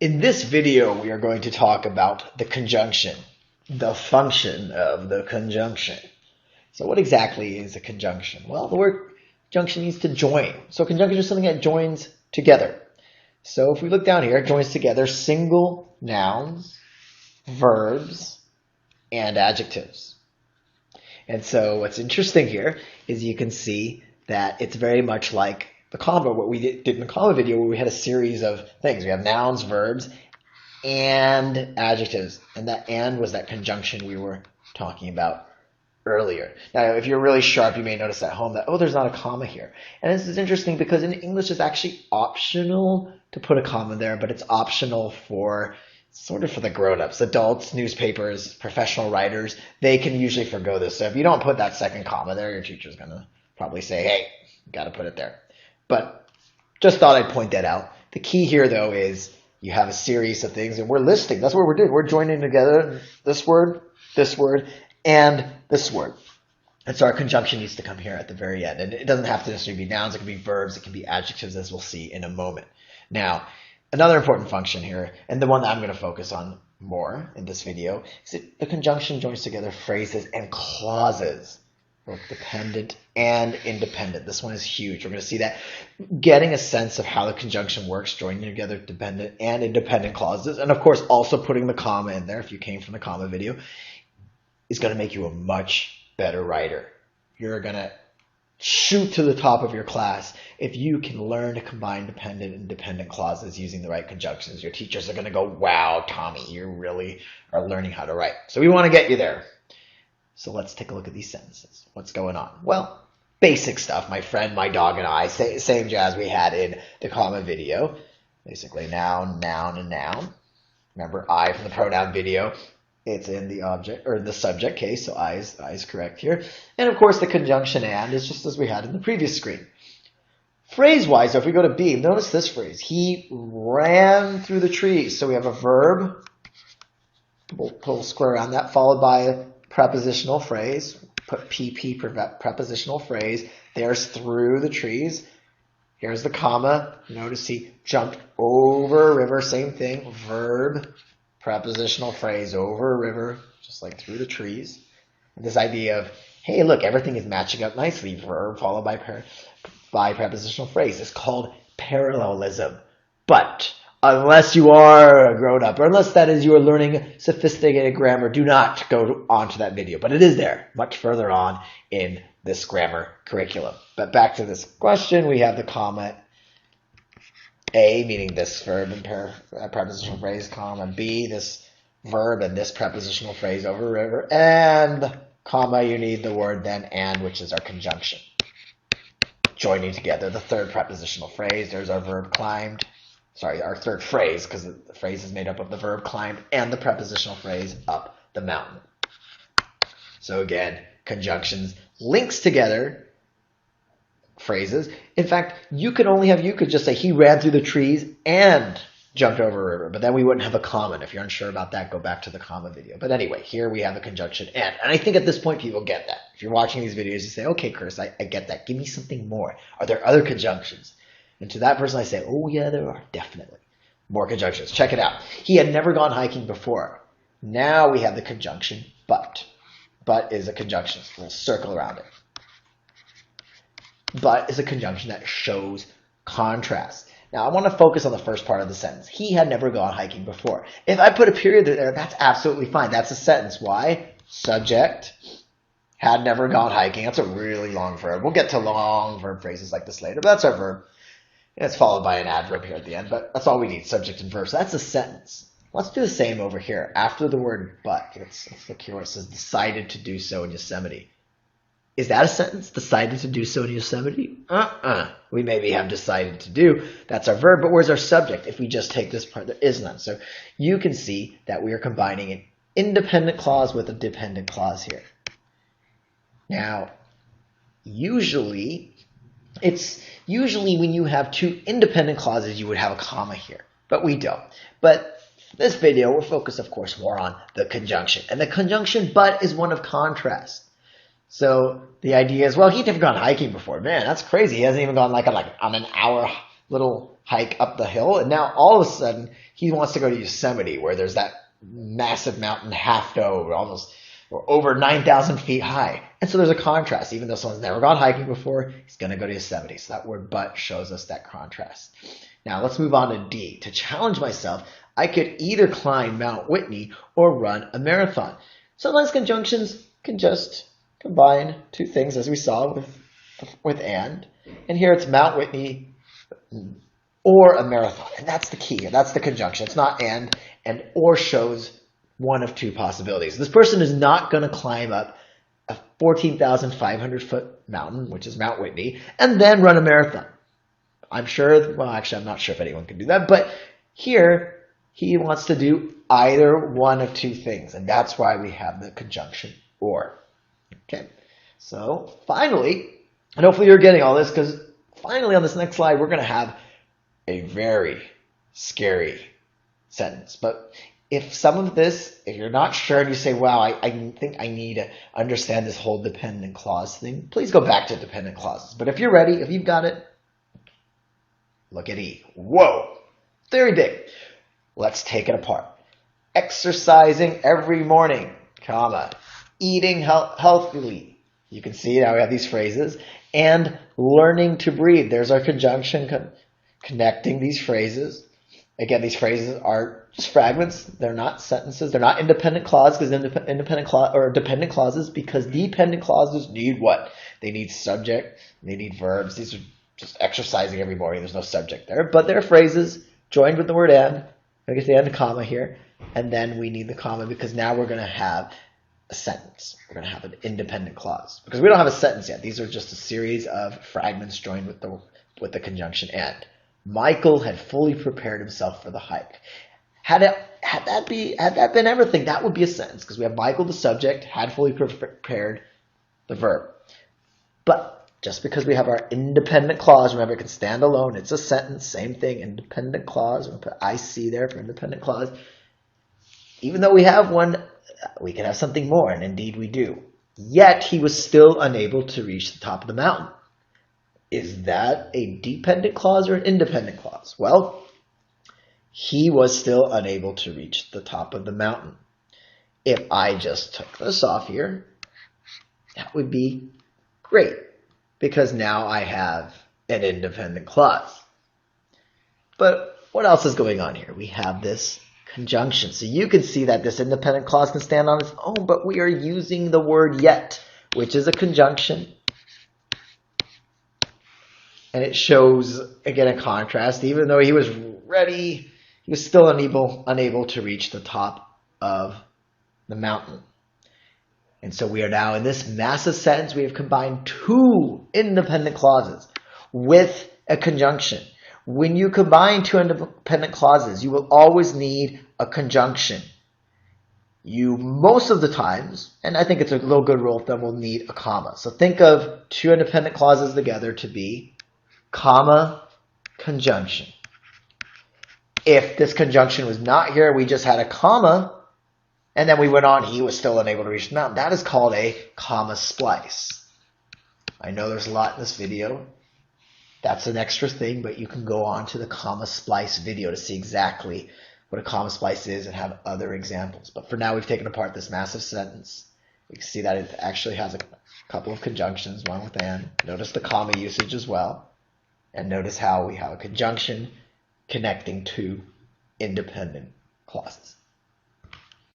In this video, we are going to talk about the conjunction, the function of the conjunction. So what exactly is a conjunction? Well, the word conjunction means to join. So conjunction is something that joins together. So if we look down here, it joins together single nouns, verbs, and adjectives. And so what's interesting here is you can see that it's very much like the comma, what we did in the comma video, where we had a series of things. We have nouns, verbs, and adjectives. And that and was that conjunction we were talking about earlier. Now, if you're really sharp, you may notice at home that, oh, there's not a comma here. And this is interesting because in English, it's actually optional to put a comma there, but it's optional for sort of for the grown-ups, adults, newspapers, professional writers. They can usually forgo this. So if you don't put that second comma there, your teacher's going to probably say, hey, you got to put it there. But just thought I'd point that out. The key here, though, is you have a series of things, and we're listing. That's what we're doing. We're joining together this word, and this word. And so our conjunction needs to come here at the very end. And it doesn't have to necessarily be nouns. It can be verbs. It can be adjectives, as we'll see in a moment. Now, another important function here, and the one that I'm going to focus on more in this video, is that the conjunction joins together phrases and clauses, both dependent and independent. This one is huge. We're going to see that getting a sense of how the conjunction works, joining together dependent and independent clauses, and of course also putting the comma in there if you came from the comma video, is going to make you a much better writer. You're going to shoot to the top of your class if you can learn to combine dependent and dependent clauses using the right conjunctions. Your teachers are going to go, wow, Tommy, you really are learning how to write. So we want to get you there. So let's take a look at these sentences. What's going on? Well, basic stuff. My friend, my dog, and I, same jazz we had in the comma video. Basically noun, noun, and noun. Remember I from the pronoun video. It's in the object or the subject case, so I is correct here. And of course the conjunction and is just as we had in the previous screen. Phrase-wise, if we go to B, notice this phrase. He ran through the trees. So we have a verb. We'll put a square around that, followed by a prepositional phrase. Put PP, prepositional phrase. There's through the trees. Here's the comma. Notice he jumped over a river. Same thing. Verb, prepositional phrase, over a river, just like through the trees. And this idea of, hey, look, everything is matching up nicely. Verb followed by prepositional phrase is called parallelism. But unless you are a grown-up, or unless that is you are learning sophisticated grammar, do not go on to that video. But it is there, much further on in this grammar curriculum. But back to this question, we have the comma A, meaning this verb and prepositional phrase, comma B, this verb and this prepositional phrase over a river, and comma, you need the word then and, which is our conjunction. Joining together the third prepositional phrase, there's our verb climbed. Sorry, our third phrase, because the phrase is made up of the verb climbed and the prepositional phrase up the mountain. So again, conjunctions links together phrases. In fact, you could just say he ran through the trees and jumped over a river, but then we wouldn't have a comma. And if you're unsure about that, go back to the comma video. But anyway, here we have a conjunction and I think at this point people get that. If you're watching these videos, you say, okay, Chris, I get that. Give me something more. Are there other conjunctions? And to that person I say, oh yeah, there are definitely more conjunctions. Check it out. He had never gone hiking before. Now we have the conjunction but. But is a conjunction. We'll circle around it. But is a conjunction that shows contrast. Now, I want to focus on the first part of the sentence. He had never gone hiking before. If I put a period there, that's absolutely fine. That's a sentence. Why? Subject, had never gone hiking. That's a really long verb. We'll get to long verb phrases like this later, but that's our verb. And it's followed by an adverb here at the end, but that's all we need, subject and verb. So that's a sentence. Let's do the same over here. After the word but, let's look here where it says decided to do so in Yosemite. Is that a sentence? Decided to do so in Yosemite? We maybe have decided to do. That's our verb, but where's our subject? If we just take this part, there is none. So you can see that we are combining an independent clause with a dependent clause here. Now, usually when you have two independent clauses, you would have a comma here, but we don't. But this video, we're focused, of course, more on the conjunction. And the conjunction but is one of contrast. So the idea is, well, he'd never gone hiking before. Man, that's crazy. He hasn't even gone on an hour little hike up the hill. And now all of a sudden he wants to go to Yosemite where there's that massive mountain half over, almost or over 9,000 feet high. And so there's a contrast. Even though someone's never gone hiking before, he's going to go to Yosemite. So that word but shows us that contrast. Now let's move on to D. To challenge myself, I could either climb Mount Whitney or run a marathon. Sometimes conjunctions can just combine two things, as we saw with and. And here it's Mount Whitney or a marathon. And that's the key. That's the conjunction. It's not and or shows one of two possibilities. This person is not going to climb up a 14,500 foot mountain, which is Mount Whitney, and then run a marathon. I'm sure, well, actually, I'm not sure if anyone can do that, but here he wants to do either one of two things, and that's why we have the conjunction or. Okay, so finally, and hopefully you're getting all this, because finally on this next slide, we're going to have a very scary sentence. But if some of this, if you're not sure and you say, wow, I think I need to understand this whole dependent clause thing, please go back to dependent clauses. But if you're ready, if you've got it, look at E. Whoa, very big. Let's take it apart. Exercising every morning, comma, eating healthily. You can see now we have these phrases. And learning to breathe. There's our conjunction connecting these phrases. Again, these phrases are just fragments. They're not sentences. They're not independent clauses or dependent clauses, because dependent clauses need what? They need subject. They need verbs. These are just exercising every morning. There's no subject there. But they're phrases joined with the word and. I get the and comma here. And then we need the comma because now we're going to have a sentence. We're going to have an independent clause because we don't have a sentence yet. These are just a series of fragments joined with the conjunction and. Michael had fully prepared himself for the hike. Had that been everything, that would be a sentence because we have Michael, the subject, had fully prepared the verb. But just because we have our independent clause, remember it can stand alone, it's a sentence, same thing, independent clause. We'll put IC there for independent clause. Even though we have one, we can have something more, and indeed we do. Yet he was still unable to reach the top of the mountain. Is that a dependent clause or an independent clause? Well, he was still unable to reach the top of the mountain. If I just took this off here, that would be great because now I have an independent clause. But what else is going on here? We have this conjunction. So you can see that this independent clause can stand on its own, but we are using the word yet, which is a conjunction. And it shows, again, a contrast. Even though he was ready, he was still unable to reach the top of the mountain. And so we are now in this massive sentence. We have combined two independent clauses with a conjunction. When you combine two independent clauses, you will always need a conjunction. You, most of the times, and I think it's a little good rule of thumb, will need a comma. So think of two independent clauses together to be comma, conjunction. If this conjunction was not here, we just had a comma, and then we went on, he was still unable to reach the mountain. That is called a comma splice. I know there's a lot in this video. That's an extra thing, but you can go on to the comma splice video to see exactly what a comma splice is and have other examples. But for now, we've taken apart this massive sentence. We can see that it actually has a couple of conjunctions, one with and. Notice the comma usage as well. And notice how we have a conjunction connecting two independent clauses.